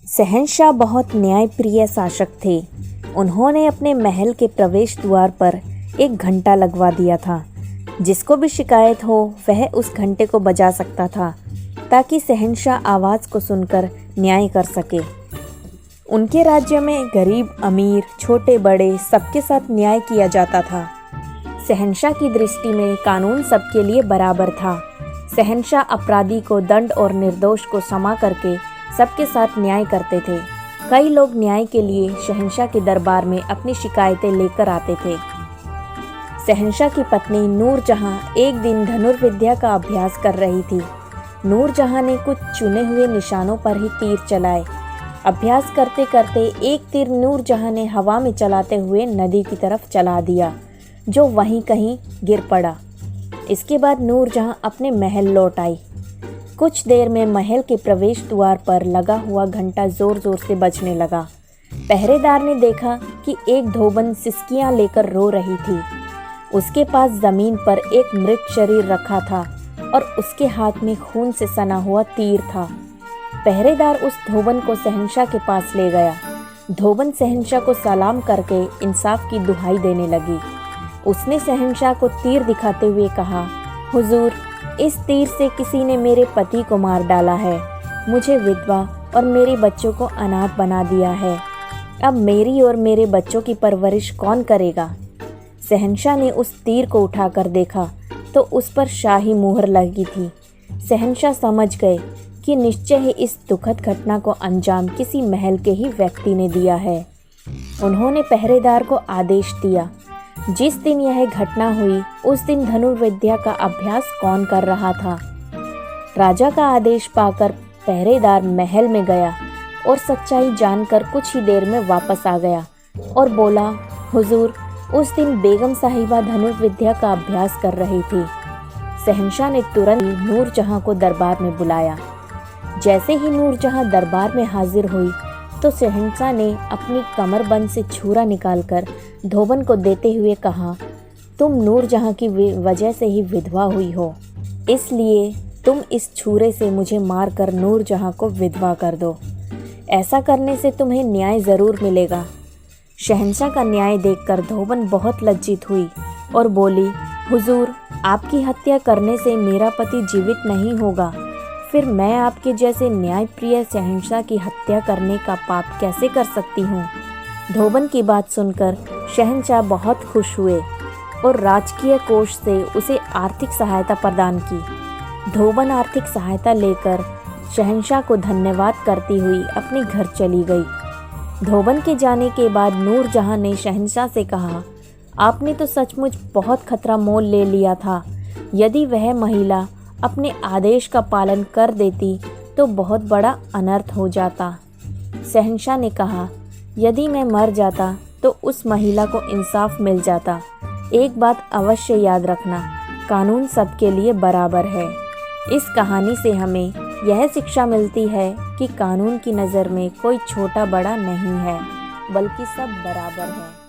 शहंशाह बहुत न्यायप्रिय शासक थे। उन्होंने अपने महल के प्रवेश द्वार पर एक घंटा लगवा दिया था। जिसको भी शिकायत हो वह उस घंटे को बजा सकता था ताकि शहंशाह आवाज़ को सुनकर न्याय कर सके। उनके राज्य में गरीब अमीर छोटे बड़े सबके साथ न्याय किया जाता था। शहंशाह की दृष्टि में कानून सबके लिए बराबर था। शहंशाह अपराधी को दंड और निर्दोष को क्षमा करके सबके साथ न्याय करते थे। कई लोग न्याय के लिए शहंशाह के दरबार में अपनी शिकायतें लेकर आते थे। शहंशाह की पत्नी नूरजहां एक दिन धनुर्विद्या का अभ्यास कर रही थी। नूरजहां ने कुछ चुने हुए निशानों पर ही तीर चलाए। अभ्यास करते करते एक तीर नूरजहां ने हवा में चलाते हुए नदी की तरफ चला दिया, जो वहीं कहीं गिर पड़ा। इसके बाद नूरजहां अपने महल लौट आई। कुछ देर में महल के प्रवेश द्वार पर लगा हुआ घंटा जोर जोर से बजने लगा। पहरेदार ने देखा कि एक धोबन सिसकियां लेकर रो रही थी। उसके पास जमीन पर एक मृत शरीर रखा था और उसके हाथ में खून से सना हुआ तीर था। पहरेदार उस धोबन को शहंशाह के पास ले गया। धोबन शहंशाह को सलाम करके इंसाफ की दुहाई देने लगी। उसने शहंशाह को तीर दिखाते हुए कहा, हुजूर, इस तीर से किसी ने मेरे पति को मार डाला है। मुझे विधवा और मेरे बच्चों को अनाथ बना दिया है। अब मेरी और मेरे बच्चों की परवरिश कौन करेगा? शहंशाह ने उस तीर को उठाकर देखा तो उस पर शाही मुहर लगी थी। शहंशाह समझ गए कि निश्चय ही इस दुखद घटना को अंजाम किसी महल के ही व्यक्ति ने दिया है। उन्होंने पहरेदार को आदेश दिया, जिस दिन यह घटना हुई उस दिन धनुर्विद्या का अभ्यास कौन कर रहा था? राजा का आदेश पाकर पहरेदार महल में गया और सच्चाई जानकर कुछ ही देर में वापस आ गया और बोला, हुजूर, उस दिन बेगम साहिबा धनुर्विद्या का अभ्यास कर रही थी। शहंशाह ने तुरंत नूरजहां को दरबार में बुलाया। जैसे ही नूरजहां दरबार में हाजिर हुई तो शहंशाह ने अपनी कमरबंद से छुरा निकालकर धोबन को देते हुए कहा, तुम नूरजहां की वजह से ही विधवा हुई हो, इसलिए तुम इस छुरे से मुझे मारकर नूरजहां को विधवा कर दो। ऐसा करने से तुम्हें न्याय ज़रूर मिलेगा। शहंशाह का न्याय देखकर धोबन बहुत लज्जित हुई और बोली, हुजूर, आपकी हत्या करने से मेरा पति जीवित नहीं होगा, फिर मैं आपके जैसे न्यायप्रिय शहंशाह की हत्या करने का पाप कैसे कर सकती हूँ? धोबन की बात सुनकर शहंशाह बहुत खुश हुए और राजकीय कोष से उसे आर्थिक सहायता प्रदान की। धोबन आर्थिक सहायता लेकर शहंशाह को धन्यवाद करती हुई अपने घर चली गई। धोबन के जाने के बाद नूरजहां ने शहंशाह से कहा, आपने तो सचमुच बहुत खतरा मोल ले लिया था। यदि वह महिला अपने आदेश का पालन कर देती तो बहुत बड़ा अनर्थ हो जाता। शहंशाह ने कहा, यदि मैं मर जाता तो उस महिला को इंसाफ मिल जाता। एक बात अवश्य याद रखना, कानून सबके लिए बराबर है। इस कहानी से हमें यह शिक्षा मिलती है कि कानून की नज़र में कोई छोटा बड़ा नहीं है, बल्कि सब बराबर है।